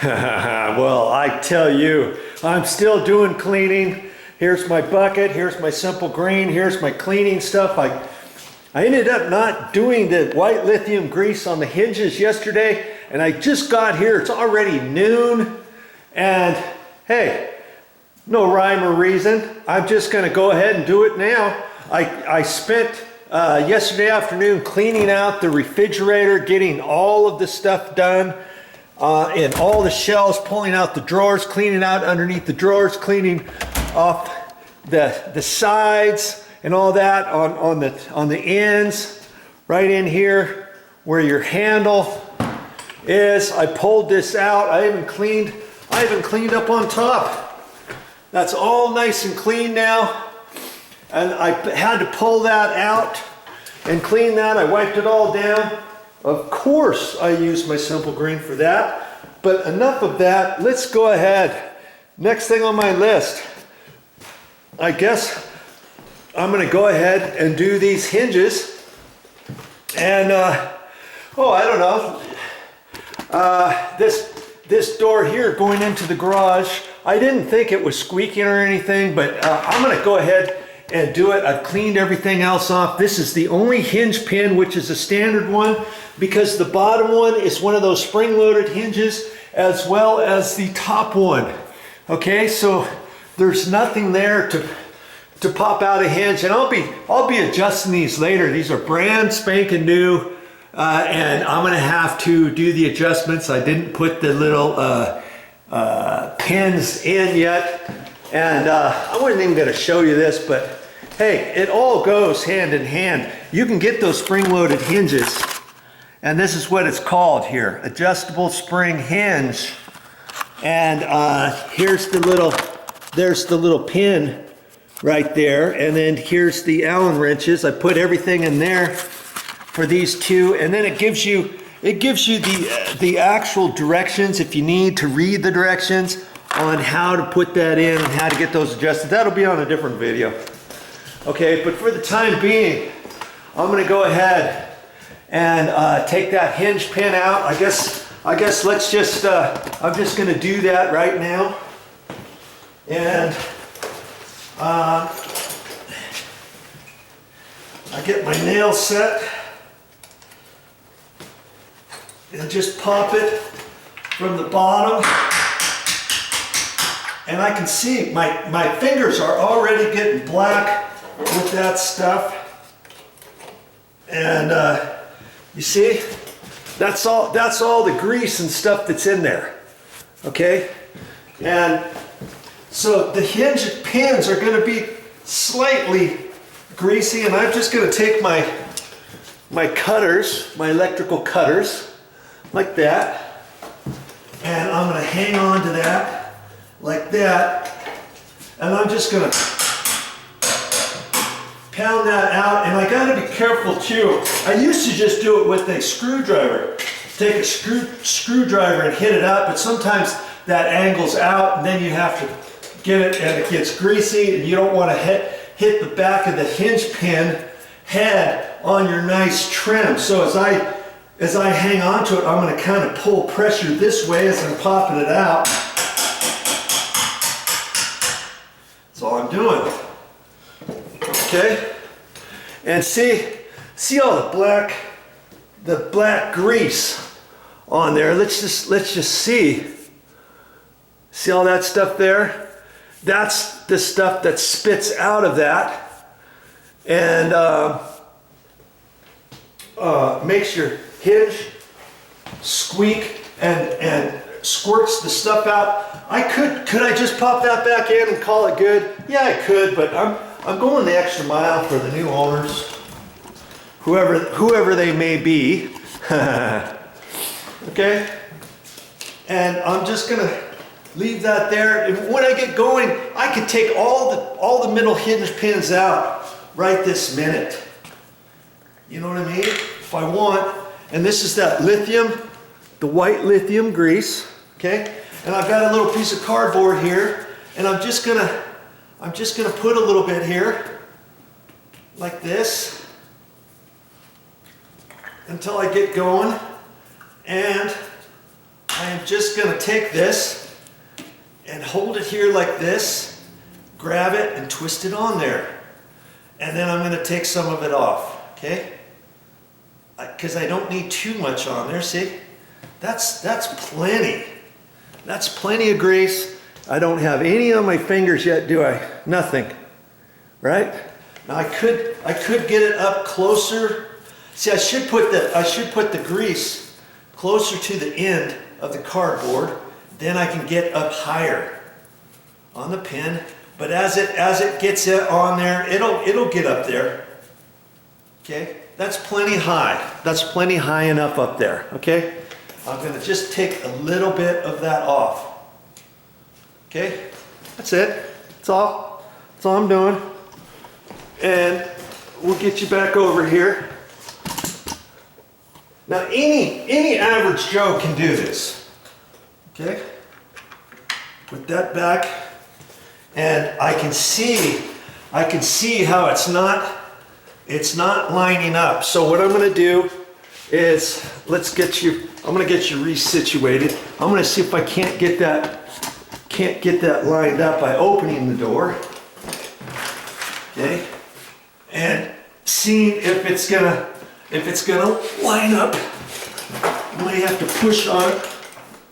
Well, I tell you, I'm still doing cleaning. Here's my bucket, here's my simple green, here's my cleaning stuff. I ended up not doing the white lithium grease on the hinges yesterday, and I just got here. It's already noon, and hey, no rhyme or reason. I'm just gonna go ahead and do it now. I spent yesterday afternoon cleaning out the refrigerator, getting all of the stuff done in all the shelves, pulling out the drawers, cleaning out underneath the drawers, cleaning off the sides and all that on the ends, right in here where your handle is. I pulled this out. I even cleaned up on top. That's all nice and clean now. And I had to pull that out and clean that. I wiped it all down. Of course, I used my simple green for that. But enough of that. Let's go ahead. Next thing on my list, I guess I'm going to go ahead and do these hinges. And oh, I don't know. This door here going into the garage, I didn't think it was squeaking or anything, but I'm going to go ahead and do it. I've cleaned everything else off. This is the only hinge pin, which is a standard one, because the bottom one is one of those spring-loaded hinges, as well as the top one. Okay, so there's nothing there to pop out a hinge, and I'll be adjusting these later. These are brand spanking new, and I'm gonna have to do the adjustments. I didn't put the little pins in yet, and I wasn't even gonna show you this, but hey, it all goes hand in hand. You can get those spring-loaded hinges, and this is what it's called here, adjustable spring hinge. And there's the little pin right there, and then here's the Allen wrenches. I put everything in there for these two, and then it gives you the actual directions if you need to read the directions on how to put that in and how to get those adjusted. That'll be on a different video. Okay, but for the time being, I'm gonna go ahead and take that hinge pin out. I guess let's just, I'm just gonna do that right now. And I get my nail set and just pop it from the bottom. And I can see my fingers are already getting black with that stuff. And you see, that's all the grease and stuff that's in there. Okay? And so the hinge pins are going to be slightly greasy, and I'm just going to take my cutters, my electrical cutters, like that, and I'm going to hang on to that like that, and I'm just going to pound that out. And I got to be careful too. I used to just do it with a screwdriver. Take a screwdriver and hit it up, but sometimes that angles out, and then you have to get it, and it gets greasy, and you don't want to hit the back of the hinge pin head on your nice trim. So as I hang on to it, I'm going to kind of pull pressure this way as I'm popping it out. That's all I'm doing. Okay, and see all the black grease on there. Let's just see all that stuff there. That's the stuff that spits out of that and makes your hinge squeak and squirts the stuff out. Could I just pop that back in and call it good? Yeah, I could, but I'm going the extra mile for the new owners, whoever they may be. Okay, and I'm just gonna leave that there. And when I get going, I could take all the middle hinge pins out right this minute. You know what I mean? If I want. And this is that lithium, the white lithium grease. Okay, and I've got a little piece of cardboard here, and I'm just gonna put a little bit here, like this, until I get going. And I am I'm just gonna take this and hold it here like this, grab it and twist it on there. And then I'm gonna take some of it off, okay? Because I don't need too much on there, see? That's plenty. That's plenty of grease. I don't have any on my fingers yet, do I? Nothing, right? Now I could get it up closer. See, I should put the grease closer to the end of the cardboard. Then I can get up higher on the pin. But as it gets it on there, it'll get up there. Okay, that's plenty high. That's plenty high enough up there. Okay, I'm gonna just take a little bit of that off. Okay, that's it. That's all I'm doing. And we'll get you back over here. Now, any average Joe can do this. Okay, put that back, and I can see how it's not lining up. So what I'm going to do is I'm going to get you resituated. I'm going to see if I can't get that lined up by opening the door. Okay, and seeing if it's gonna line up. I might have to push on it.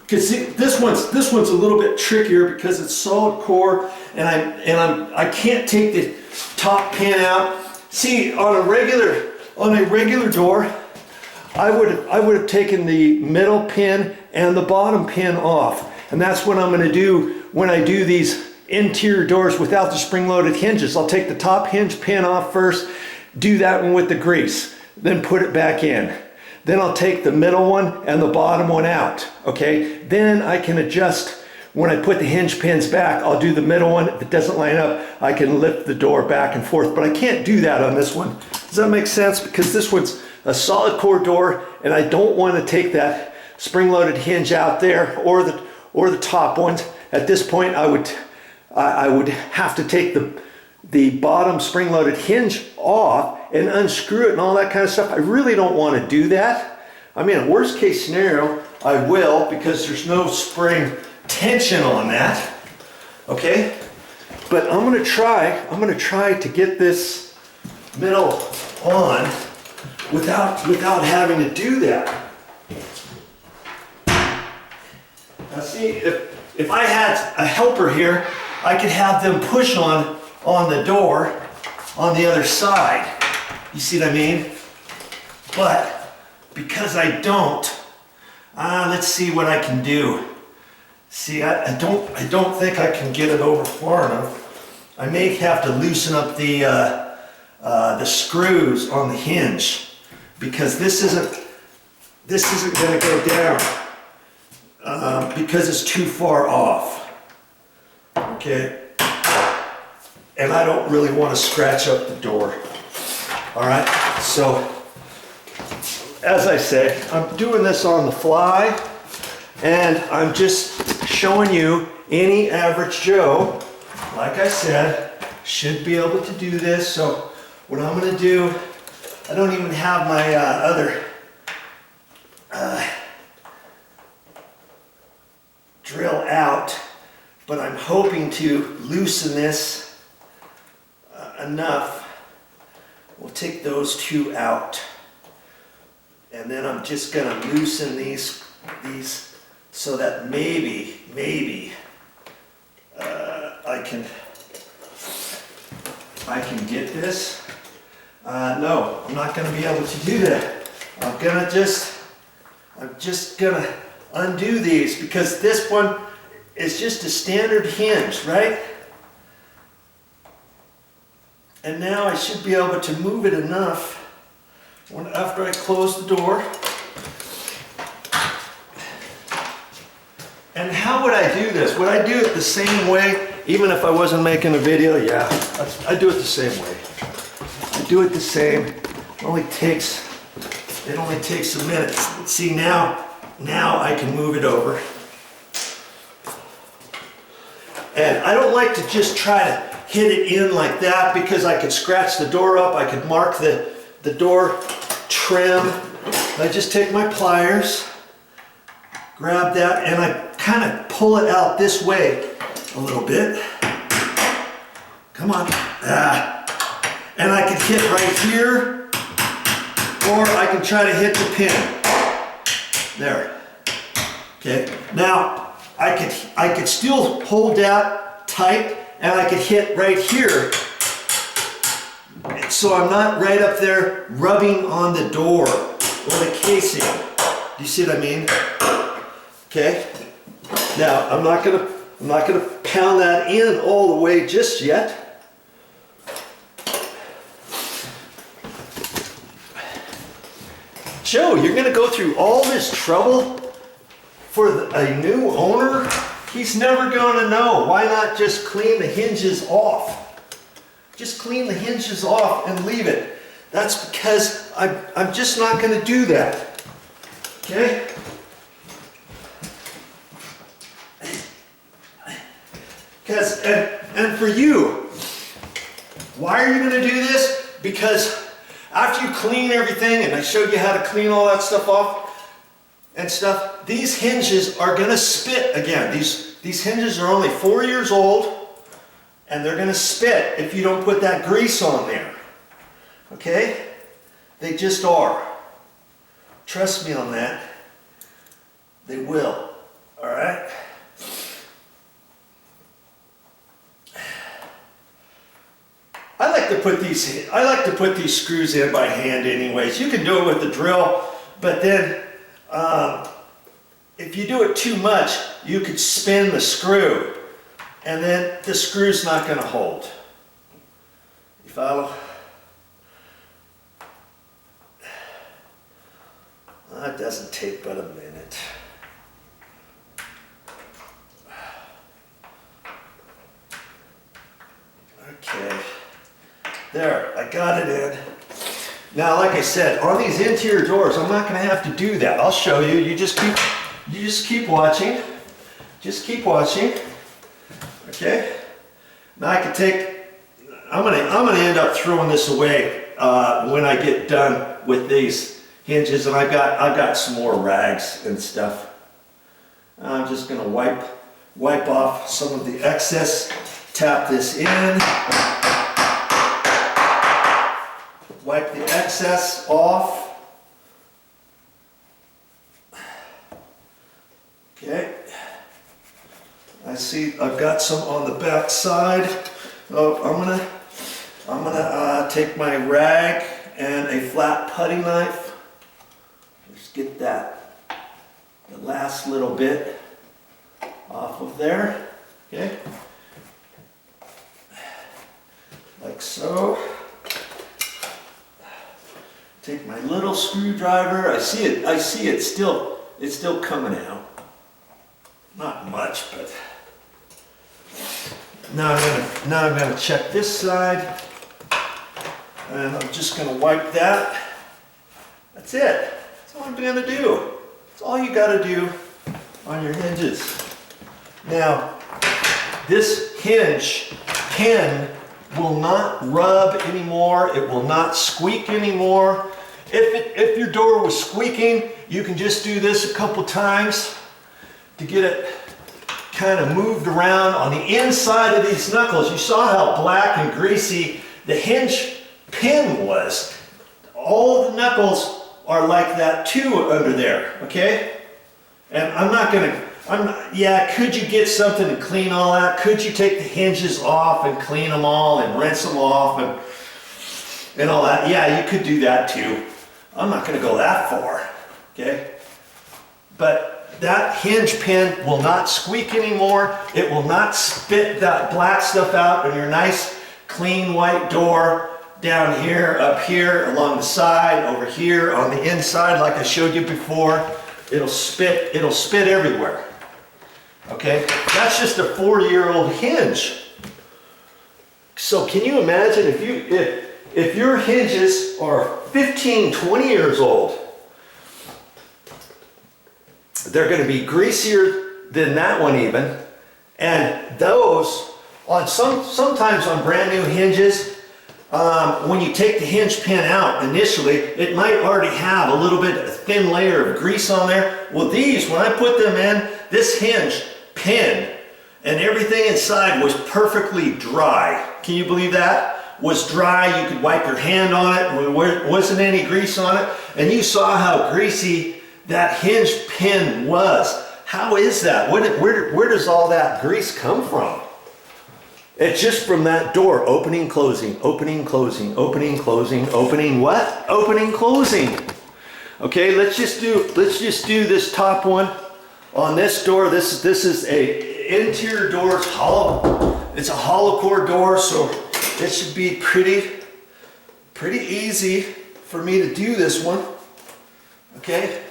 Because see, this one's a little bit trickier because it's solid core, and I can't take the top pin out. See, on a regular door, I would have taken the middle pin and the bottom pin off, and that's what I'm going to do when I do these interior doors without the spring-loaded hinges. I'll take the top hinge pin off first, do that one with the grease, then put it back in. Then I'll take the middle one and the bottom one out, okay? Then I can adjust, when I put the hinge pins back, I'll do the middle one. If it doesn't line up, I can lift the door back and forth, but I can't do that on this one. Does that make sense? Because this one's a solid core door, and I don't want to take that spring-loaded hinge out there or the top ones. At this point, I would have to take the bottom spring-loaded hinge off and unscrew it and all that kind of stuff. I really don't want to do that. I mean, worst case scenario, I will, because there's no spring tension on that. Okay? But I'm gonna try to get this middle on without having to do that. Now see, if I had a helper here, I could have them push on the door on the other side. You see what I mean? But because I don't, let's see what I can do. See, I don't think I can get it over far enough. I may have to loosen up the screws on the hinge, because this isn't going to go down because it's too far off. Okay, and I don't really want to scratch up the door. All right, so as I say, I'm doing this on the fly, and I'm just showing you any average Joe, like I said, should be able to do this. So what I'm going to do, I don't even have my other drill out, but I'm hoping to loosen this enough. We'll take those two out, and then I'm just going to loosen these so that maybe I can get this. No, I'm not going to be able to do that. I'm just gonna undo these, because this one is just a standard hinge, right? And now I should be able to move it enough after I close the door. And how would I do this? Would I do it the same way, even if I wasn't making a video? Yeah, I do it the same way. I do it the same. It only takes a minute. See, now I can move it over. And I don't like to just try to hit it in like that, because I could scratch the door up. I could mark the door trim. I just take my pliers, grab that and I kind of pull it out this way a little bit. Come on. And I can hit right here, or I can try to hit the pin. There. Okay. Now I could still hold that tight, and I could hit right here, so I'm not right up there rubbing on the door or the casing. Do you see what I mean? Okay. Now I'm not gonna pound that in all the way just yet. Joe, you're gonna go through all this trouble for a new owner? He's never gonna know. Why not just clean the hinges off? Just clean the hinges off and leave it. That's because I'm just not gonna do that. Okay? Because, and for you, why are you gonna do this? Because after you clean everything, and I showed you how to clean all that stuff off and stuff, these hinges are gonna spit again. These hinges are only 4 years old, and they're gonna spit if you don't put that grease on there. Okay? They just are. Trust me on that. They will. All right? I like to put these screws in by hand anyways. You can do it with the drill, but then if you do it too much, you could spin the screw, and then the screw's not going to hold. You follow? That doesn't take but a minute. Okay. There, I got it in. Now, like I said, on these interior doors, I'm not going to have to do that. I'll show you. You just keep watching. Just keep watching. Okay. Now I can take. I'm gonna end up throwing this away when I get done with these hinges, and I've got some more rags and stuff. I'm just gonna wipe off some of the excess. Tap this in. Wipe the excess off. Okay. I see I've got some on the back side. Oh, I'm gonna take my rag and a flat putty knife. Just get the last little bit off of there. Okay. Like so. Take my little screwdriver. I see it's still coming out. Not much, but now I'm gonna check this side, and I'm just gonna wipe that. That's it. That's all I'm gonna do. That's all you gotta do on your hinges. Now, this hinge pin will not rub anymore. It will not squeak anymore. If your door was squeaking, you can just do this a couple times to get it kind of moved around on the inside of these knuckles. You saw how black and greasy the hinge pin was. All the knuckles are like that too under there, okay? And yeah, could you get something to clean all that? Could you take the hinges off and clean them all and rinse them off and all that? Yeah, you could do that too. I'm not gonna go that far, okay? But that hinge pin will not squeak anymore. It will not spit that black stuff out on your nice, clean white door down here, up here, along the side, over here, on the inside, like I showed you before. It'll spit everywhere. Okay, that's just a 4-year-old hinge. So can you imagine if your hinges are 15, 20 years old, they're going to be greasier than that one even. And those, sometimes on brand new hinges, when you take the hinge pin out initially, it might already have a little bit of thin layer of grease on there. Well, these, when I put them in, this hinge pinned and everything inside was perfectly dry. Can you believe that? Was dry, you could wipe your hand on it, there wasn't any grease on it, and you saw how greasy that hinge pin was. How is that? Where does all that grease come from? It's just from that door, opening, closing, opening, closing, opening, closing, opening what? Opening, closing. Okay, let's just do this top one on this door. This is a interior door. It's hollow. It's a hollow core door, so it should be pretty easy for me to do this one. Okay,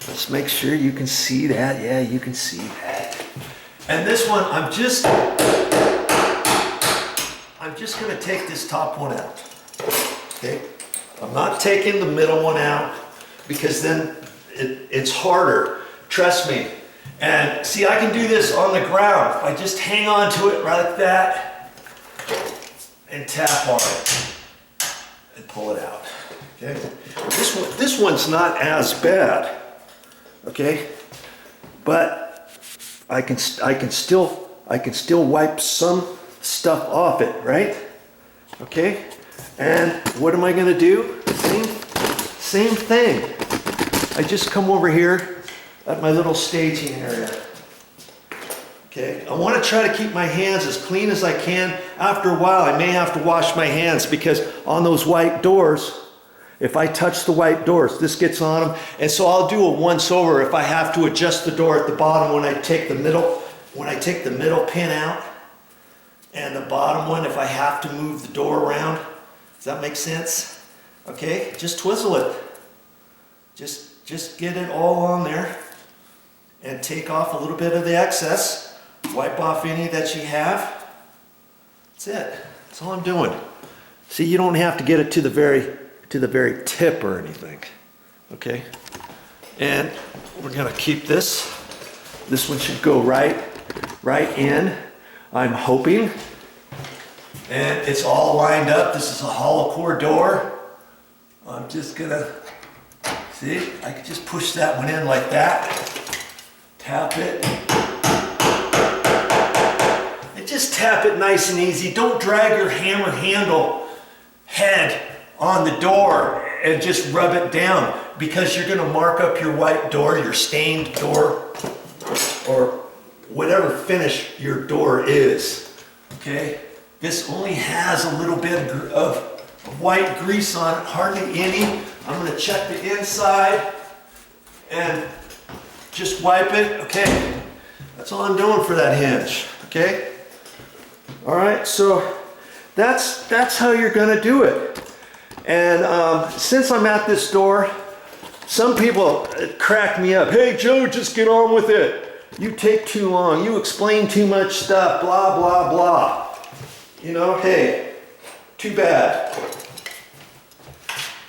let's make sure you can see that. Yeah, you can see that. And this one, I'm just gonna take this top one out. Okay, I'm not taking the middle one out because then it's harder. Trust me. And see, I can do this on the ground. If I just hang on to it right like that and tap on it and pull it out. Okay. This one's not as bad. Okay, but I can still wipe some stuff off it, right? Okay, and what am I going to do? Same thing. I just come over here at my little staging area. Okay, I want to try to keep my hands as clean as I can. After a while, I may have to wash my hands because on those white doors, if I touch the white doors, this gets on them. And so I'll do a once over if I have to adjust the door at the bottom when I take the middle pin out. And the bottom one, if I have to move the door around. Does that make sense? Okay, just twizzle it. Just get it all on there and take off a little bit of the excess. Wipe off any that you have. That's it. That's all I'm doing. See, you don't have to get it to the very tip or anything. Okay? And we're gonna keep this. This one should go right in. I'm hoping. And it's all lined up. This is a hollow core door. I'm just gonna, see, I can just push that one in like that. Tap it. And just tap it nice and easy. Don't drag your hammer handle head on the door and just rub it down because you're gonna mark up your white door, your stained door, or whatever finish your door is, okay? This only has a little bit of white grease on it, hardly any. I'm gonna check the inside and just wipe it, okay? That's all I'm doing for that hinge, okay? All right, so that's how you're gonna do it. And since I'm at this door, some people crack me up. Hey Joe, just get on with it. You take too long, you explain too much stuff, blah, blah, blah. You know, hey, too bad.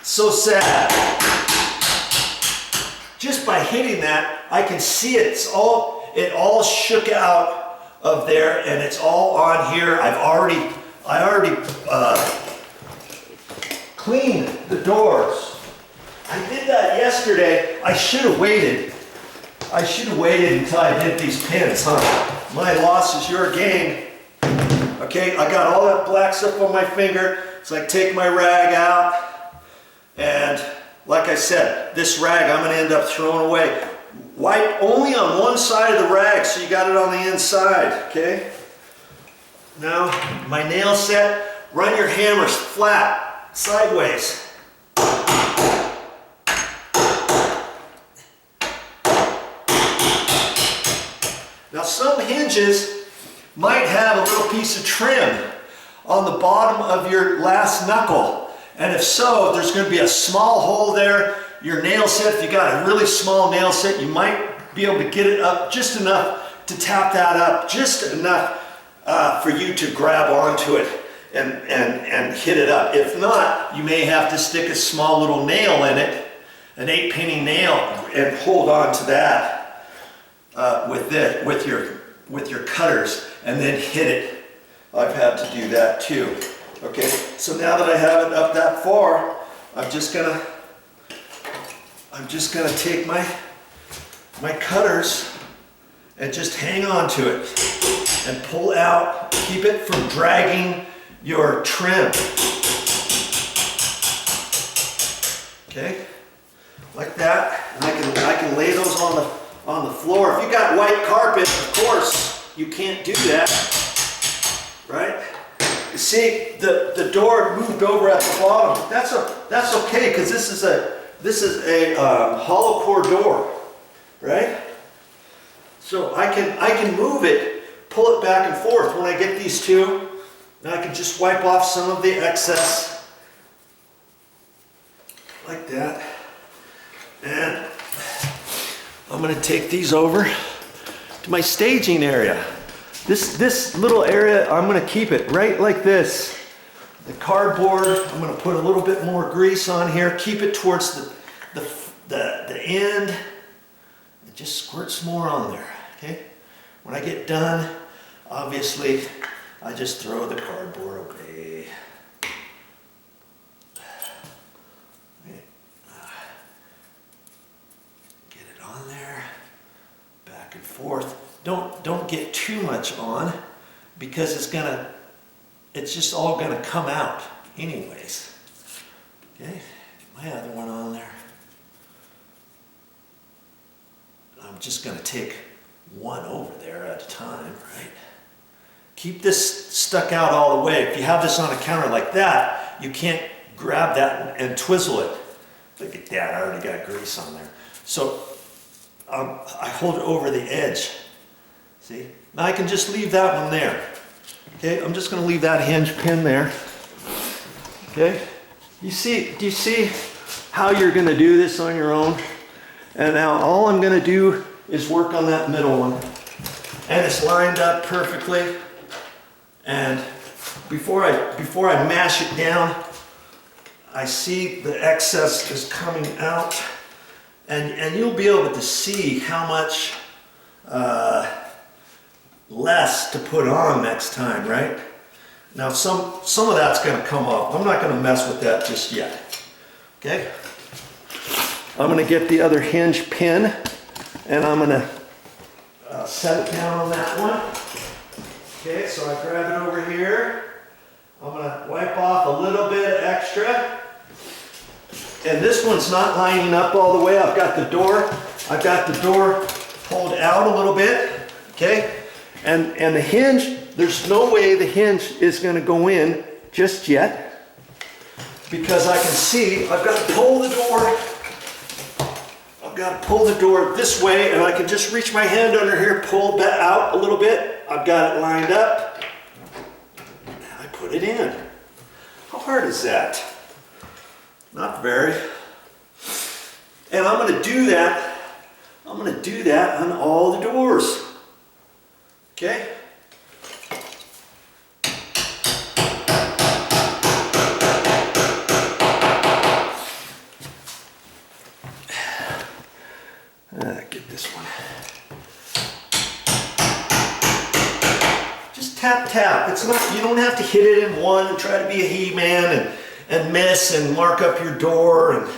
So sad. Just by hitting that, I can see it all shook out of there and it's all on here. I already cleaned the doors. I did that yesterday. I should have waited. Until I did these pins, huh? My loss is your gain. Okay, I got all that black stuff on my finger, so I take my rag out, and like I said, this rag I'm gonna end up throwing away. Wipe only on one side of the rag, so you got it on the inside, okay? Now, my nail set, run your hammers flat, sideways. Now some hinges might have a little piece of trim on the bottom of your last knuckle. And if so, there's going to be a small hole there. Your nail set, if you got a really small nail set, you might be able to get it up just enough to tap that up, just enough for you to grab onto it and hit it up. If not, you may have to stick a small little nail in it, an 8-penny nail, and hold on to that. With your cutters and then hit it. I've had to do that too. Okay, so now that I have it up that far, I'm just gonna take my my cutters and just hang on to it and pull out. Keep it from dragging your trim. Okay, like that. And I can lay those on the floor. If you got white carpet, of course, you can't do that, right? You see, the door moved over at the bottom. That's okay, because this is a hollow core door, right? So I can move it, pull it back and forth. When I get these two, now I can just wipe off some of the excess, like that. And I'm going to take these over to my staging area. This little area, I'm going to keep it right like this. The cardboard, I'm going to put a little bit more grease on here. Keep it towards the end. It just squirts more on there. Okay. When I get done, obviously, I just throw the cardboard away. Get it on there, back and forth. Don't get too much on, because it's just all gonna come out anyways. Okay, my other one on there. I'm just gonna take one over there at a time, right? Keep this stuck out all the way. If you have this on a counter like that, you can't grab that and twizzle it. Look at that, I already got grease on there. So I hold it over the edge. See? Now I can just leave that one there. Okay, I'm just gonna leave that hinge pin there. Okay? Do you see how you're gonna do this on your own? And now all I'm gonna do is work on that middle one. And it's lined up perfectly. And before I mash it down, I see the excess is coming out. And you'll be able to see how much less to put on next time, right? Now some of that's gonna come off. I'm not gonna mess with that just yet. Okay? I'm gonna get the other hinge pin and I'm gonna set it down on that one. Okay, so I grab it over here. I'm gonna wipe off a little bit extra. And this one's not lining up all the way. I've got the door pulled out a little bit, okay? And the hinge, there's no way the hinge is gonna go in just yet, because I can see I've got to pull the door. I've got to pull the door this way, and I can just reach my hand under here, pull that out a little bit. I've got it lined up, and I put it in. How hard is that? Not very. And I'm going to do that. I'm going to do that on all the doors. Okay? Get this one. Just tap, tap. It's not, you don't have to hit it in one and try to be a he-man and miss and mark up your door. And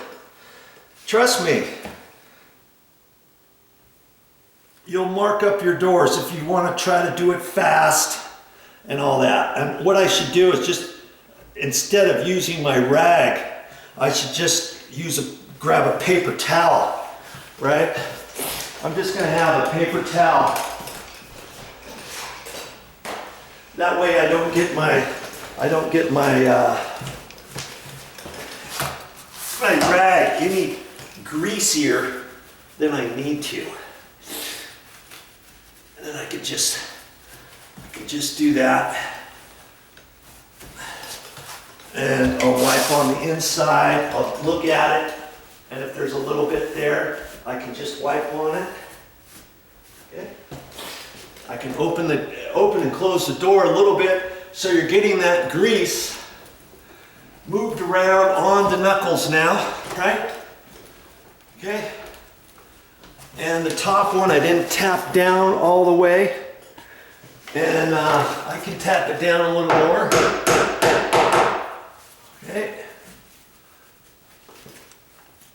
trust me, you'll mark up your doors if you want to try to do it fast and all that. And what I should do is just, instead of using my rag, I should just grab a paper towel, right? I'm just going to have a paper towel. That way I don't get my rag any greasier than I need to. And then I could just do that. And I'll wipe on the inside. I'll look at it, and if there's a little bit there, I can just wipe on it. Okay. I can open and close the door a little bit, so you're getting that grease moved around on the knuckles now, right? Okay. And the top one I didn't tap down all the way, and I can tap it down a little more. Okay.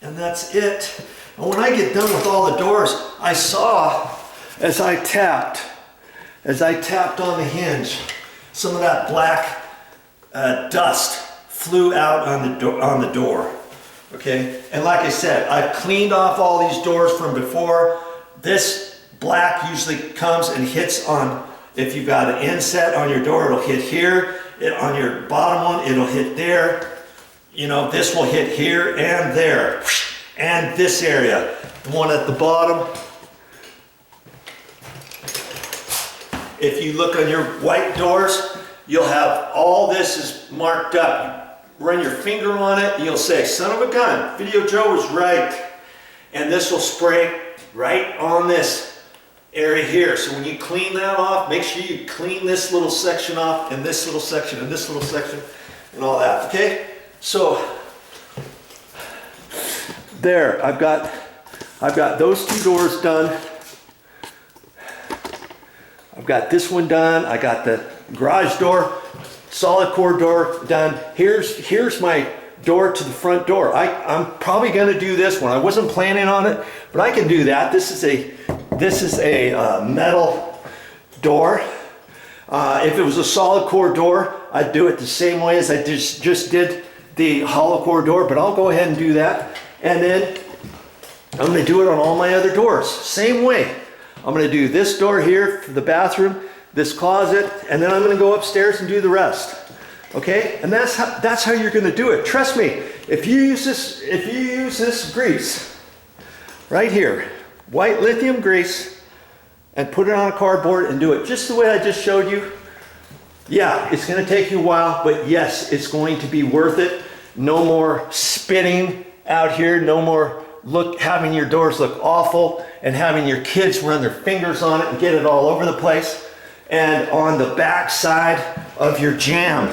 And that's it. And when I get done with all the doors, I saw as I tapped on the hinge, some of that black dust flew out on the door. Okay, and like I said, I've cleaned off all these doors from before. This black usually comes and hits on, if you've got an inset on your door, it'll hit here. On your bottom one, it'll hit there. You know, this will hit here and there. And this area, the one at the bottom. If you look on your white doors, you'll have all this is marked up. You run your finger on it, and you'll say, son of a gun, VideoJoe was right. And this will spray right on this area here. So when you clean that off, make sure you clean this little section off, and this little section, and this little section, and all that, okay? So, there, I've got those two doors done. I've got this one done. I got the garage door, solid core door done. Here's my door to the front door. I'm probably gonna do this one. I wasn't planning on it, but I can do that. This is a metal door. If it was a solid core door, I'd do it the same way as I just did the hollow core door, but I'll go ahead and do that. And then I'm gonna do it on all my other doors. Same way. I'm gonna do this door here for the bathroom, this closet, and then I'm gonna go upstairs and do the rest. Okay? And that's how you're gonna do it. Trust me, if you use this grease right here, white lithium grease, and put it on a cardboard and do it just the way I just showed you, yeah, it's gonna take you a while, but yes, it's going to be worth it. No more spitting out here, no more having your doors look awful and having your kids run their fingers on it and get it all over the place. And on the back side of your jamb,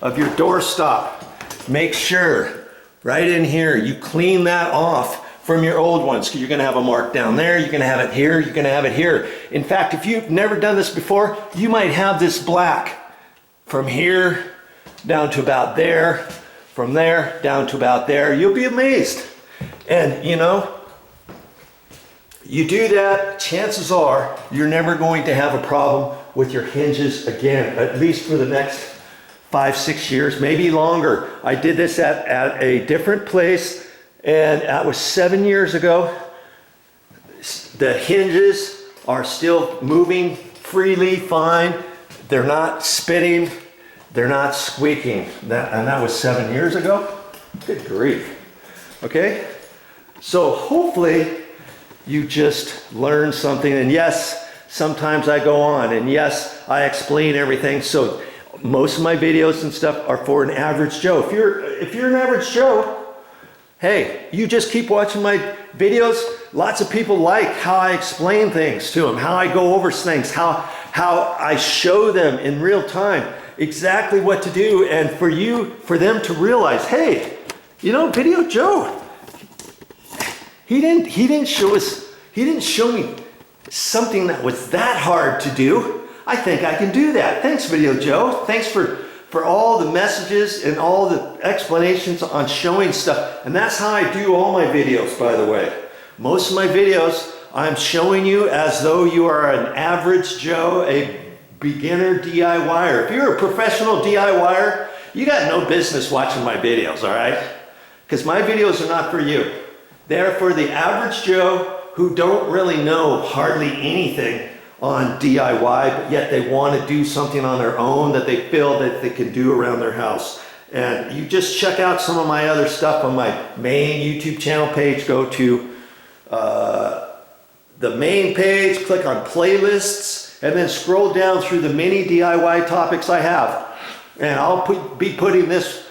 of your doorstop, make sure right in here you clean that off from your old ones, because you're gonna have a mark down there, you're gonna have it here, you're gonna have it here. In fact, if you've never done this before, you might have this black from here down to about there, from there down to about there. You'll be amazed. And you know, you do that, chances are you're never going to have a problem with your hinges again, at least for the next 5-6 years, maybe longer. I did this at a different place, and that was 7 years ago. The hinges are still moving freely fine. They're not spitting, they're not squeaking. And that was 7 years ago. Good grief. Okay? So hopefully you just learned something. And yes, sometimes I go on, and yes, I explain everything. So most of my videos and stuff are for an average Joe. If you're an average Joe, hey, you just keep watching my videos. Lots of people like how I explain things to them, how I go over things, how I show them in real time exactly what to do, and for them to realize, hey, you know, VideoJoe, he didn't show me something that was that hard to do. I think I can do that. Thanks, VideoJoe. Thanks for all the messages and all the explanations on showing stuff. And that's how I do all my videos, by the way. Most of my videos, I'm showing you as though you are an average Joe, a beginner DIYer. If you're a professional DIYer, you got no business watching my videos, all right? Because my videos are not for you. They're for the average Joe who don't really know hardly anything on DIY, but yet they want to do something on their own that they feel that they can do around their house. And you just check out some of my other stuff on my main YouTube channel page. Go to the main page, click on playlists, and then scroll down through the many DIY topics I have. And I'll be putting this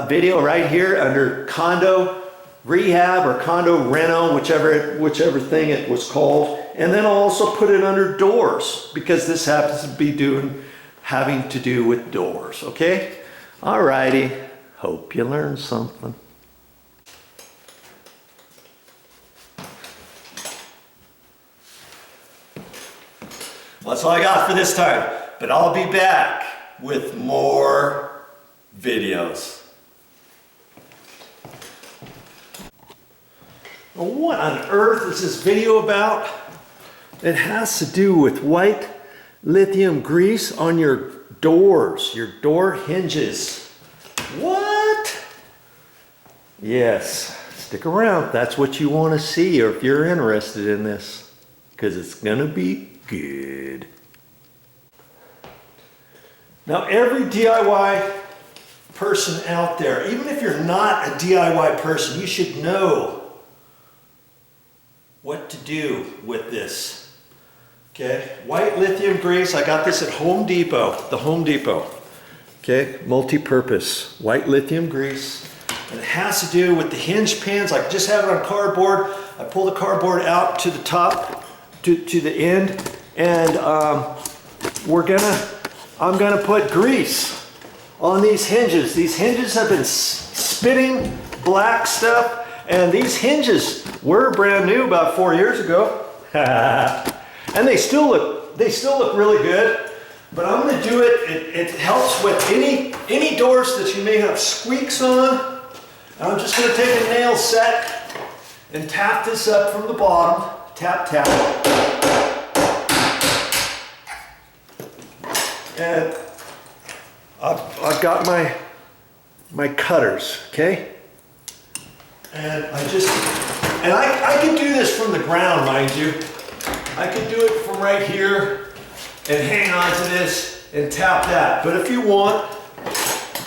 video right here under condo rehab or condo reno, whichever thing it was called. And then I'll also put it under doors, because this happens to be having to do with doors, okay? Alrighty, hope you learned something. Well, that's all I got for this time, but I'll be back with more videos. Well, what on earth is this video about? It has to do with white lithium grease on your doors, your door hinges. What? Yes, stick around. That's what you want to see, or if you're interested in this, because it's gonna be good. Now, every DIY person out there, even if you're not a DIY person, you should know what to do with this. Okay, white lithium grease. I got this at Home Depot, the Home Depot. Okay, multi-purpose white lithium grease. And it has to do with the hinge pins. I just have it on cardboard. I pull the cardboard out to the top, to the end, and I'm gonna put grease on these hinges. These hinges have been spitting black stuff, and these hinges were brand new about 4 years ago. And they still look really good. But I'm going to do it. It helps with any doors that you may have squeaks on. And I'm just going to take a nail set and tap this up from the bottom. Tap, tap. And I've got my cutters, okay? And I can do this from the ground, mind you. I can do it from right here and hang on to this and tap that. But if you want,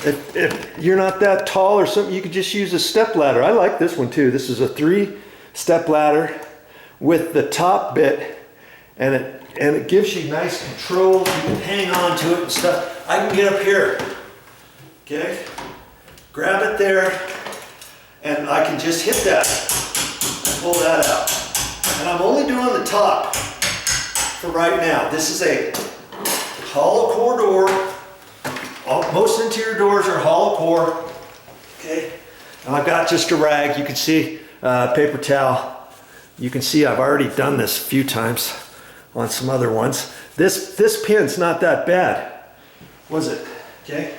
if you're not that tall or something, you could just use a step ladder. I like this one too. This is a 3-step ladder with the top bit, and it gives you nice control. You can hang on to it and stuff. I can get up here, okay? Grab it there, and I can just hit that and pull that out. And I'm only doing the top for right now. This is a hollow core door. Most interior doors are hollow core. Okay. And I've got just a rag. You can see paper towel. You can see I've already done this a few times on some other ones. This pin's not that bad, was it? Okay.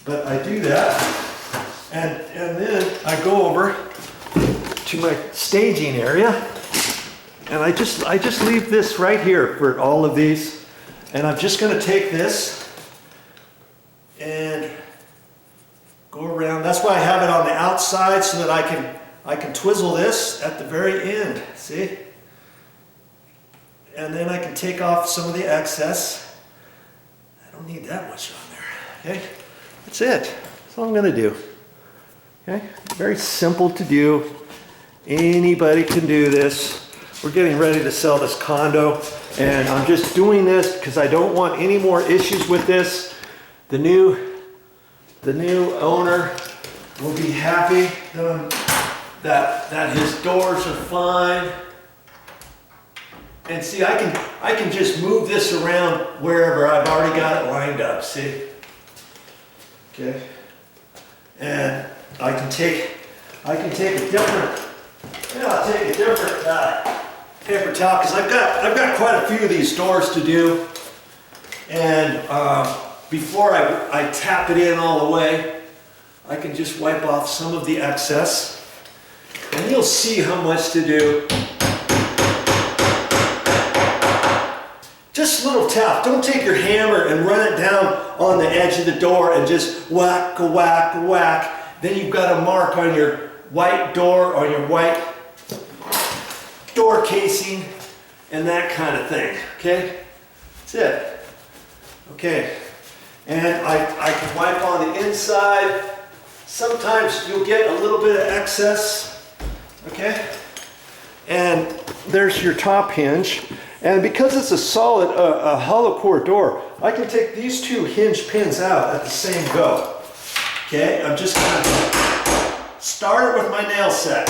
But I do that, and then I go over to my staging area. And I just leave this right here for all of these. And I'm just going to take this and go around. That's why I have it on the outside, so that I can twizzle this at the very end. See? And then I can take off some of the excess. I don't need that much on there. Okay? That's it. That's all I'm going to do. Okay? Very simple to do. Anybody can do this. We're getting ready to sell this condo, and I'm just doing this because I don't want any more issues with this. The new owner will be happy that his doors are fine. And see, I can just move this around wherever. I've already got it lined up. See? Okay. And I can take a different. Yeah, I'll take a different paper towel, because I've got quite a few of these doors to do, and before I tap it in all the way, I can just wipe off some of the excess, and you'll see how much to do. Just a little tap. Don't take your hammer and run it down on the edge of the door and just whack, whack, whack. Then you've got a mark on your white door, or your white door casing, and that kind of thing. Okay, that's it. Okay, and I can wipe on the inside. Sometimes you'll get a little bit of excess. Okay, and there's your top hinge. And because it's a solid, a hollow core door, I can take these 2 hinge pins out at the same go. Okay, I'm just gonna start it with my nail set.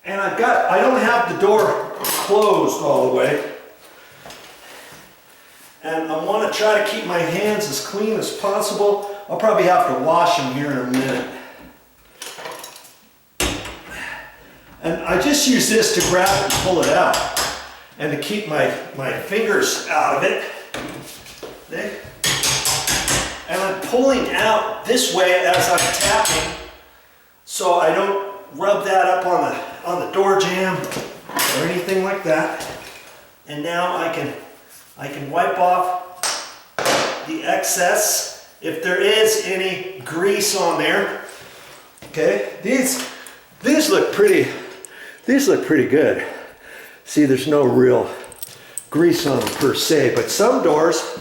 And I don't have the door closed all the way. And I want to try to keep my hands as clean as possible. I'll probably have to wash them here in a minute. And I just use this to grab it and pull it out, and to keep my fingers out of it. Okay? and I'm pulling out this way as I'm tapping, so I don't rub that up on the door jamb or anything like that. And now I can wipe off the excess if there is any grease on there. Okay, these look pretty good. See, there's no real grease on them per se, but some doors,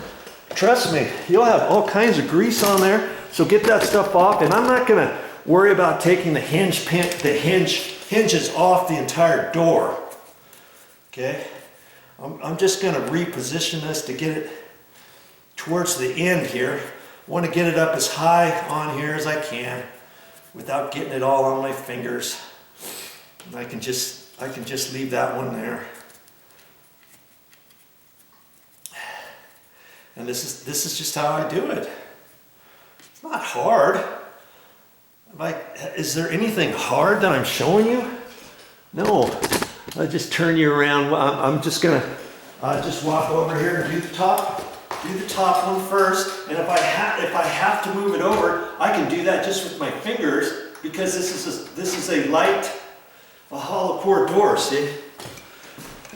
trust me, you'll have all kinds of grease on there. So get that stuff off, and I'm not gonna worry about taking the hinges off the entire door. Okay, I'm just gonna reposition this to get it towards the end here. I want to get it up as high on here as I can without getting it all on my fingers. And I can just leave that one there. And this is just how I do it. It's not hard. Is there anything hard that I'm showing you? No. I just turn you around. I'm just gonna just walk over here and do the top one first. And if I have to move it over, I can do that just with my fingers, because this is a hollow core door. See?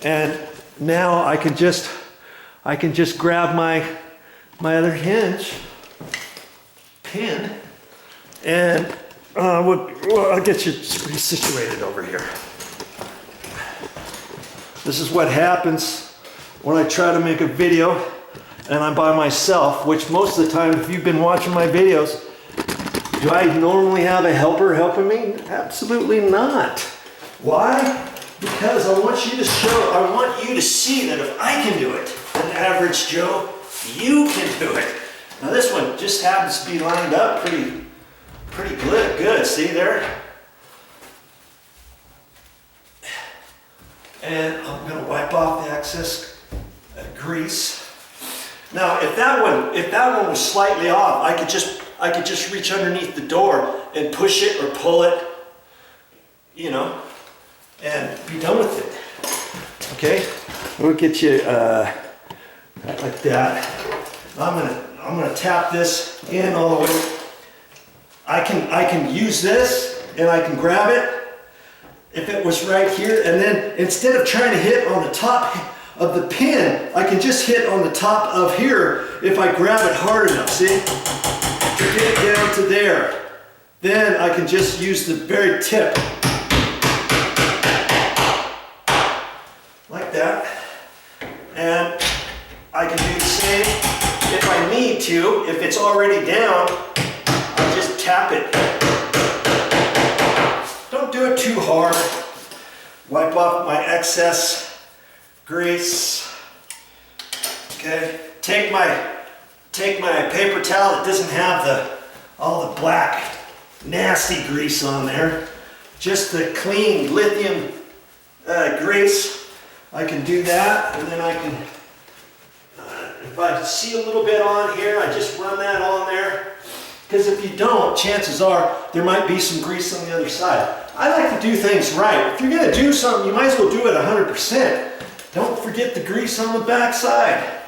And now I can just grab my other hinge pin, and I'll get you situated over here. This is what happens when I try to make a video and I'm by myself, which most of the time, if you've been watching my videos, do I normally have a helper helping me? Absolutely not. Why? Because I want you to see that if I can do it, an average Joe, you can do it. Now this one just happens to be lined up pretty good. See there? And I'm going to wipe off the excess grease. Now, if that one was slightly off, I could just reach underneath the door and push it or pull it, you know, and be done with it. Okay, we'll get you like that. I'm gonna tap this in all the way. I can use this, and I can grab it if it was right here, and then instead of trying to hit on the top of the pin, I can just hit on the top of here if I grab it hard enough, see? To get it down to there. Then I can just use the very tip. Like that. And I can do the same if I need to. If it's already down, I'll just tap it. Don't do it too hard. Wipe off my excess grease. Okay. Take my paper towel that doesn't have all the black, nasty grease on there. Just the clean lithium grease. I can do that, and then I can, if I see a little bit on here, I just run that on there. Because if you don't, chances are there might be some grease on the other side. I like to do things right. If you're going to do something, you might as well do it 100%. Don't forget the grease on the back side.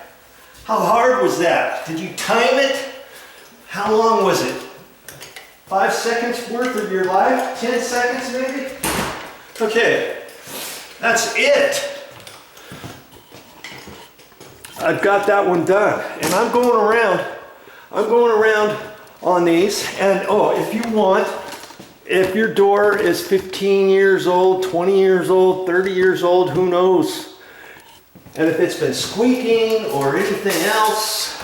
How hard was that? Did you time it? How long was it? 5 seconds worth of your life? 10 seconds maybe? Okay, that's it. I've got that one done, and I'm going around on these. And oh, if you want, if your door is 15 years old, 20 years old, 30 years old, who knows? And if it's been squeaking or anything else,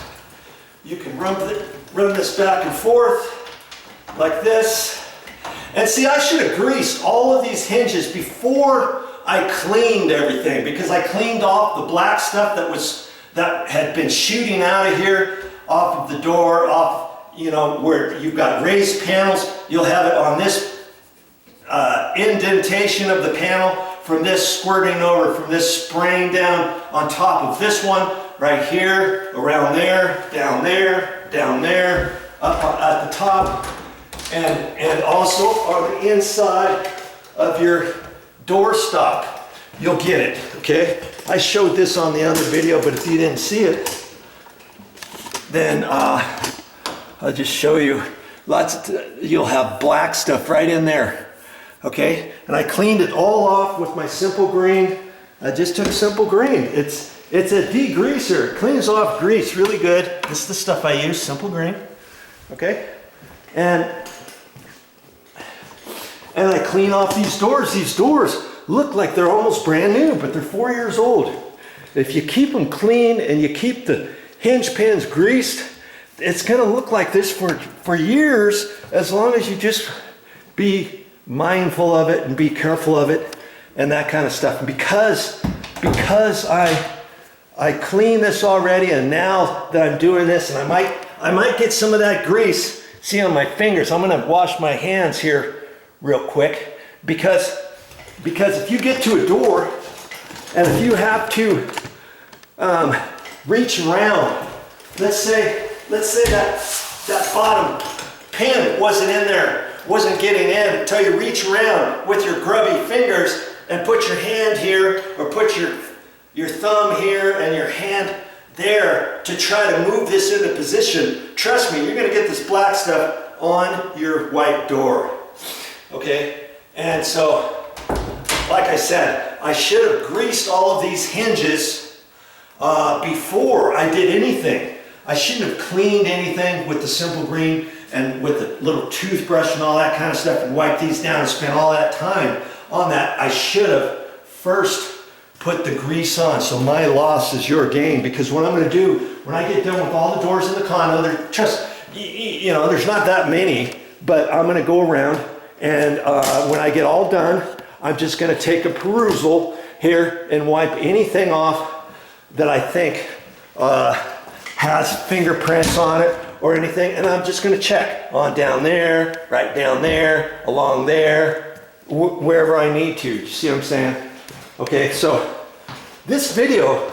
you can run this back and forth like this. And see, I should have greased all of these hinges before I cleaned everything, because I cleaned off the black stuff that had been shooting out of here, off of the door, off, you know, where you've got raised panels. You'll have it on this indentation of the panel, from this squirting over, from this spraying down on top of this one, right here, around there, down there, up at the top, and also on the inside of your door stop. You'll get it, okay? I showed this on the other video, but if you didn't see it, then I'll just show you. You'll have black stuff right in there. Okay, and I cleaned it all off with my Simple Green. I just took Simple Green. It's a degreaser. It cleans off grease really good. This is the stuff I use, Simple Green. Okay, and I clean off these doors. These doors look like they're almost brand new, but they're 4 years old. If you keep them clean and you keep the hinge pins greased, it's going to look like this for years, as long as you just be mindful of it and be careful of it and that kind of stuff. And because I clean this already, and now that I'm doing this, and I might get some of that grease, see, on my fingers. I'm going to wash my hands here real quick, because if you get to a door and if you have to reach around, let's say that bottom pin wasn't in there, wasn't getting in, until you reach around with your grubby fingers and put your hand here, or put your thumb here and your hand there to try to move this into position. Trust me, you're going to get this black stuff on your white door. Okay, and so, like I said, I should have greased all of these hinges before I did anything. I shouldn't have cleaned anything with the Simple Green and with the little toothbrush and all that kind of stuff and wiped these down and spent all that time on that. I should have first put the grease on. So my loss is your gain, because what I'm going to do when I get done with all the doors in the condo, they're just, you know, there's not that many, but I'm going to go around, and when I get all done, I'm just going to take a perusal here and wipe anything off that I think has fingerprints on it or anything, and I'm just going to check on down there, right down there, along there, wherever I need to. You see what I'm saying? Okay, so this video,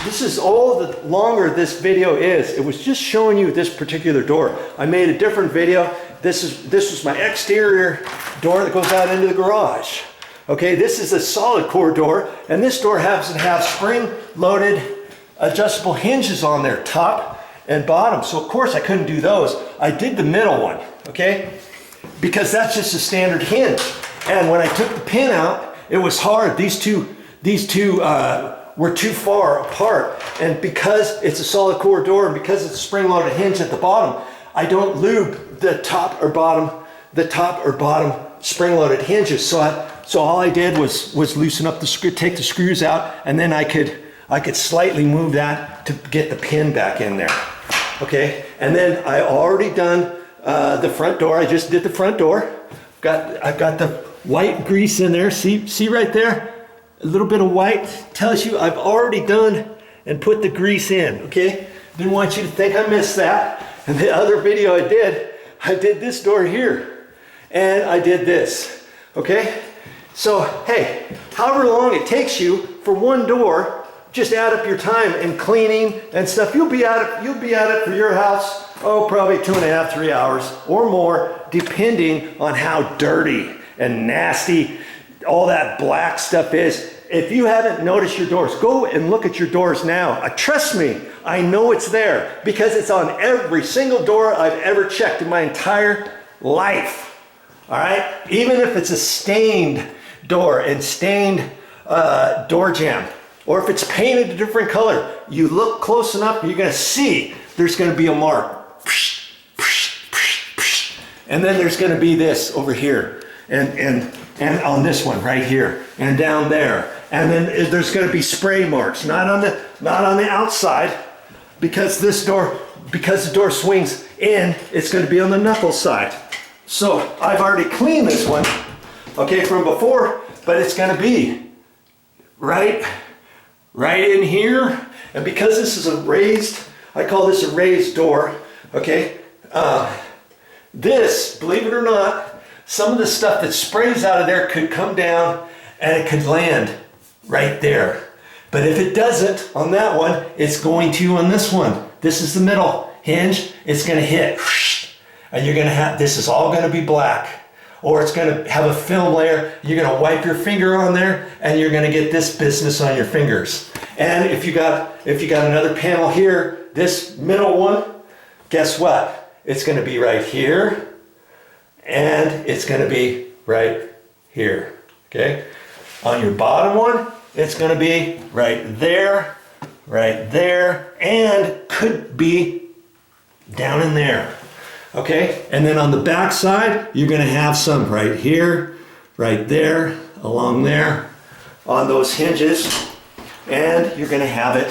this is all the longer this video is. It was just showing you this particular door. I made a different video. This was my exterior door that goes out into the garage. Okay, this is a solid core door, and this door happens to have spring-loaded adjustable hinges on there, top and bottom. So of course I couldn't do those. I did the middle one, okay? Because that's just a standard hinge. And when I took the pin out, it was hard. These two were too far apart. And because it's a solid core door, and because it's a spring-loaded hinge at the bottom, I don't lube the top or bottom spring-loaded hinges. So all I did was loosen up the screw, take the screws out, and then I could slightly move that to get the pin back in there. Okay, and then I already done the front door. I just did the front door. I've got the white grease in there. See right there? A little bit of white tells you I've already done and put the grease in. Okay, didn't want you to think I missed that. And the other video I did this door here, and I did this. Okay, so hey, however long it takes you for one door, just add up your time in cleaning and stuff. You'll be at it for your house, probably 2.5, 3 hours or more, depending on how dirty and nasty all that black stuff is. If you haven't noticed your doors, go and look at your doors now. Trust me, I know it's there, because it's on every single door I've ever checked in my entire life. All right, even if it's a stained door and stained door jamb, or if it's painted a different color, you look close enough, you're going to see there's going to be a mark. And then there's going to be this over here, and on this one right here, and down there. And then there's going to be spray marks, not on the outside, because the door swings in, it's going to be on the knuckle side. So I've already cleaned this one, okay, from before, but it's going to be right in here. And because this is a raised, I call this a raised door, okay, this, believe it or not, some of the stuff that sprays out of there could come down and it could land right there. But if it doesn't on that one, it's going to on this one. This is the middle hinge. It's going to hit, and you're going to have, this is all going to be black, or it's going to have a film layer. You're going to wipe your finger on there, and you're going to get this business on your fingers. And if you got another panel here, this middle one, guess what? It's going to be right here, and it's going to be right here, okay? On your bottom one, it's going to be right there, and could be down in there, okay? And then on the back side, you're going to have some right here, right there, along there, on those hinges, and you're going to have it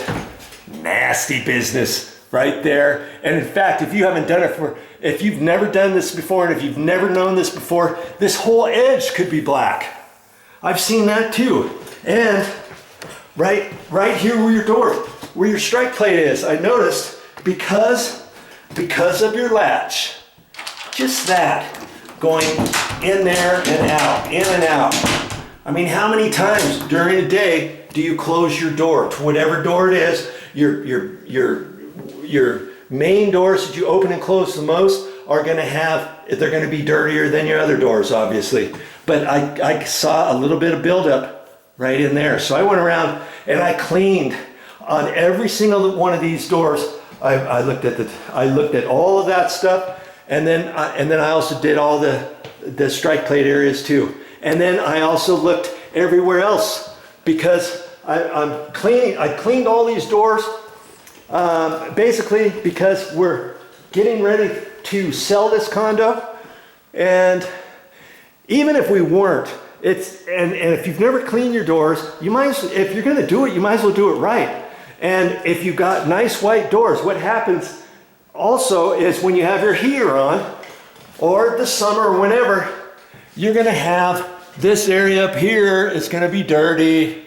nasty business right there. And in fact, if you haven't done it if you've never done this before, and if you've never known this before, this whole edge could be black. I've seen that too. And right here where your strike plate is, I noticed because of your latch, just that, going in there and out, in and out. I mean, how many times during the day do you close your door to whatever door it is? Your main doors that you open and close the most are going to they're going to be dirtier than your other doors, obviously. But I saw a little bit of buildup right in there. So I went around and I cleaned on every single one of these doors. I looked at all of that stuff, and then I also did all the strike plate areas too. And then I also looked everywhere else, because I cleaned all these doors, basically because we're getting ready to sell this condo. And even if we weren't, and if you've never cleaned your doors, if you're going to do it, you might as well do it right. And if you've got nice white doors, what happens also is when you have your heater on, or the summer or whenever, you're going to have this area up here is going to be dirty.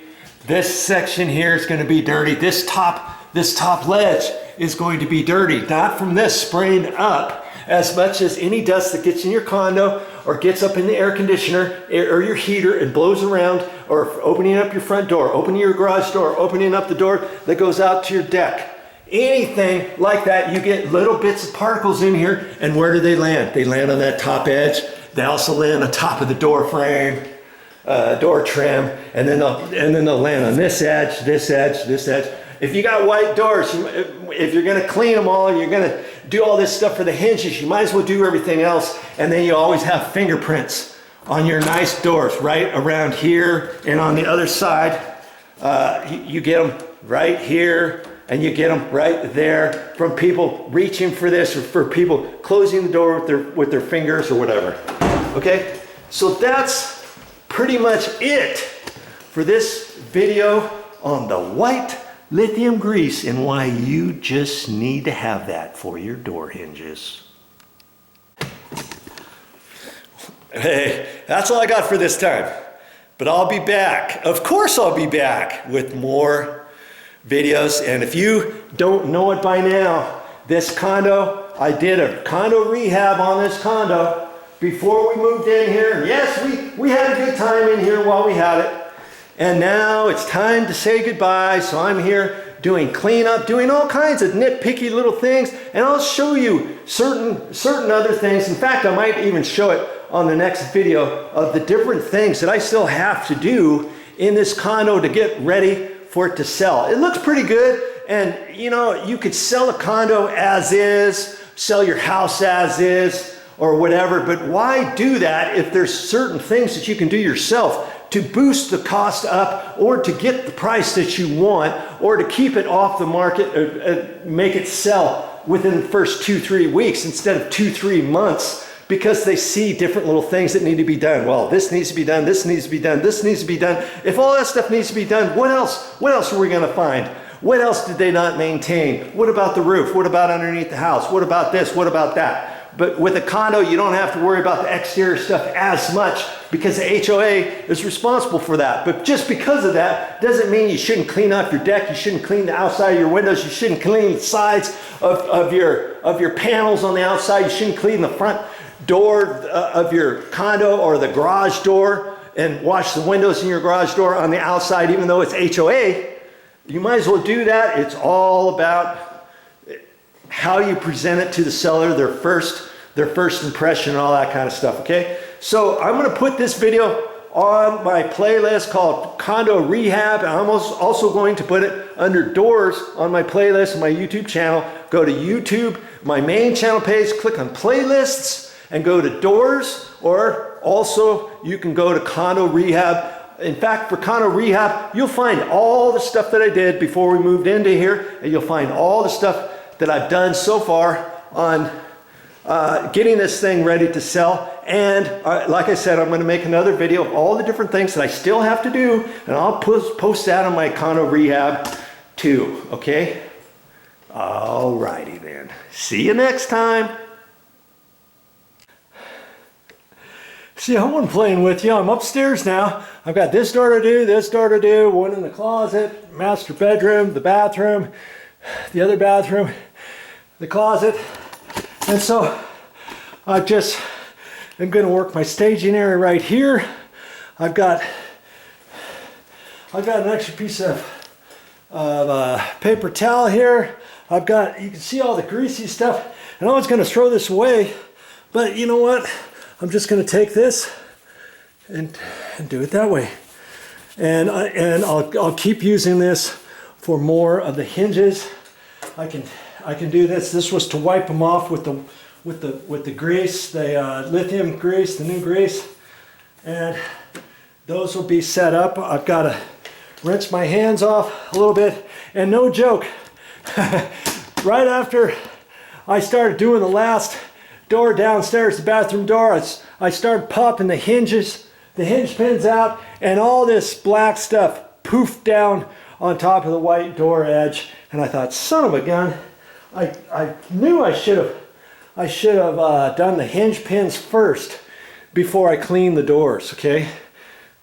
This section here is going to be dirty. This top ledge is going to be dirty. Not from this spraying up as much as any dust that gets in your condo or gets up in the air conditioner or your heater and blows around, or opening up your front door, opening your garage door, opening up the door that goes out to your deck. Anything like that, you get little bits of particles in here, and where do they land? They land on that top edge. They also land on top of the door frame, door trim, and then they'll land on this edge, this edge, this edge. If you got white doors, if you're going to clean them all, you're going to do all this stuff for the hinges, you might as well do everything else. And then you always have fingerprints on your nice doors right around here, and on the other side, you get them right here, and you get them right there from people reaching for this, or for people closing the door with their fingers or whatever. Okay, so that's pretty much it for this video on the white lithium grease and why you just need to have that for your door hinges. Hey, that's all I got for this time, but I'll be back. Of course I'll be back with more videos. And if you don't know it by now, this condo, I did a condo rehab on this condo before we moved in here. Yes, we had a good time in here while we had it. And now it's time to say goodbye. So I'm here doing cleanup, doing all kinds of nitpicky little things, and I'll show you certain other things. In fact, I might even show it on the next video of the different things that I still have to do in this condo to get ready for it to sell. It looks pretty good, and you know, you could sell a condo as is, sell your house as is, or whatever, but why do that if there's certain things that you can do yourself to boost the cost up, or to get the price that you want, or to keep it off the market, make it sell within the first 2-3 weeks instead of 2-3 months, because they see different little things that need to be done. Well, this needs to be done, this needs to be done, this needs to be done. If all that stuff needs to be done, what else are we gonna find? What else did they not maintain? What about the roof? What about underneath the house? What about this? What about that? But with a condo, you don't have to worry about the exterior stuff as much, because the HOA is responsible for that. But just because of that doesn't mean you shouldn't clean off your deck, you shouldn't clean the outside of your windows, you shouldn't clean the sides of your panels on the outside, you shouldn't clean the front door of your condo or the garage door and wash the windows in your garage door on the outside, even though it's HOA. You might as well do that. It's all about how you present it to the seller, their first impression and all that kind of stuff, okay? So I'm gonna put this video on my playlist called Condo Rehab. I'm also going to put it under doors on my playlist on my YouTube channel. Go to YouTube, my main channel page, click on playlists and go to doors, or also you can go to Condo Rehab. In fact, for Condo Rehab, you'll find all the stuff that I did before we moved into here, and you'll find all the stuff that I've done so far on getting this thing ready to sell. And like I said, I'm going to make another video of all the different things that I still have to do, and I'll post that on my Condo Rehab too, okay? Alrighty then. See you next time. See, I wasn't playing with you. I'm upstairs now. I've got this door to do, this door to do, one in the closet, master bedroom, the bathroom, the other bathroom, the closet. And so I just am going to work my staging area right here. I've got an extra piece of paper towel here. I've got, you can see all the greasy stuff, and I was going to throw this away, but you know what? I'm just going to take this and do it that way. And I'll keep using this for more of the hinges. I can do this. This was to wipe them off with the grease, the lithium grease, the new grease. And those will be set up. I've got to rinse my hands off a little bit. And no joke, right after I started doing the last door downstairs, the bathroom door, I started popping the hinge pins out, and all this black stuff poofed down on top of the white door edge. And I thought, son of a gun, I knew I should have done the hinge pins first before I cleaned the doors, okay?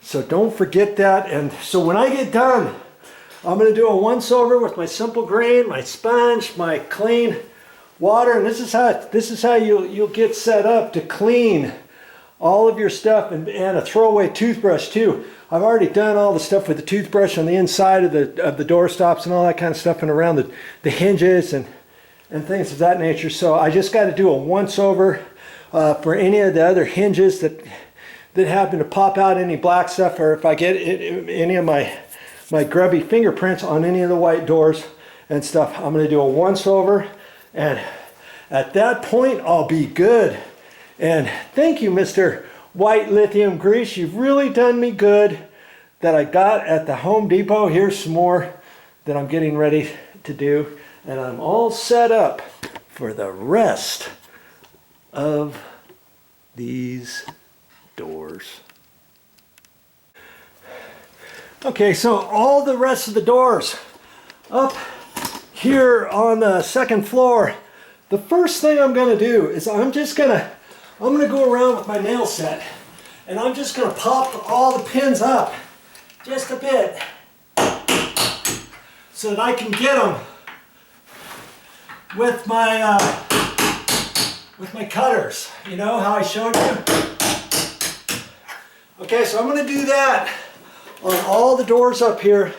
So don't forget that. And so when I get done, I'm going to do a once over with my simple grain, my sponge, my clean water, and this is how you'll get set up to clean all of your stuff, and a throwaway toothbrush too. I've already done all the stuff with the toothbrush on the inside of the door stops and all that kind of stuff, and around the hinges and things of that nature. So I just got to do a once over for any of the other hinges that happen to pop out any black stuff, or if I get any of my grubby fingerprints on any of the white doors and stuff. I'm going to do a once over, and at that point I'll be good. And thank you, Mr. White Lithium Grease. You've really done me good that I got at the Home Depot. Here's some more that I'm getting ready to do, and I'm all set up for the rest of these doors. Okay, so all the rest of the doors up here on the second floor, the first thing I'm going to do is I'm going to go around with my nail set, and I'm just going to pop all the pins up just a bit so that I can get them with my cutters. You know how I showed you? Okay, so I'm going to do that on all the doors up here,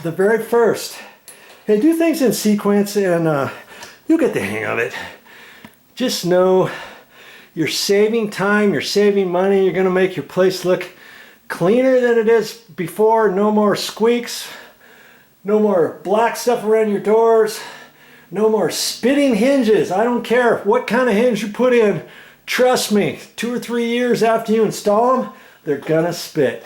the very first. Okay, do things in sequence, and you'll get the hang of it. Just know you're saving time, you're saving money, you're going to make your place look cleaner than it is before. No more squeaks, no more black stuff around your doors, no more spitting hinges. I don't care what kind of hinge you put in. Trust me, 2 or 3 years after you install them, they're gonna spit.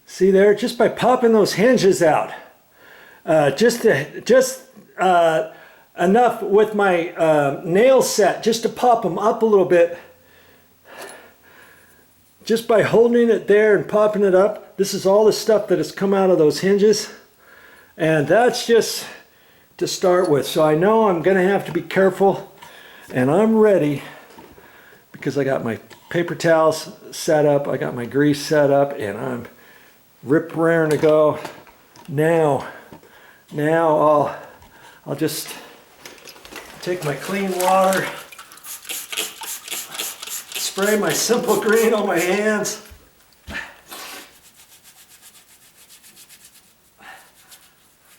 See there, just by popping those hinges out, enough with my nail set just to pop them up a little bit. Just by holding it there and popping it up, this is all the stuff that has come out of those hinges, and that's just to start with. So I know I'm gonna have to be careful, and I'm ready because I got my paper towels set up, I got my grease set up, and I'm rip-raring to go. Now I'll just take my clean water, spray my simple green on my hands.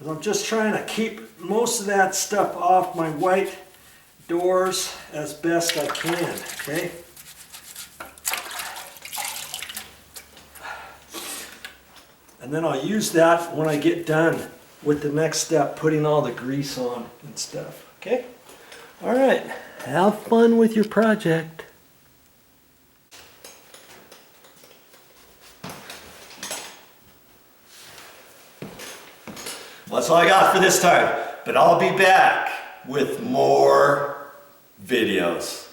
I'm just trying to keep most of that stuff off my white doors as best I can, okay? And then I'll use that when I get done with the next step, putting all the grease on and stuff, okay? All right, have fun with your project. Well, that's all I got for this time, but I'll be back with more videos.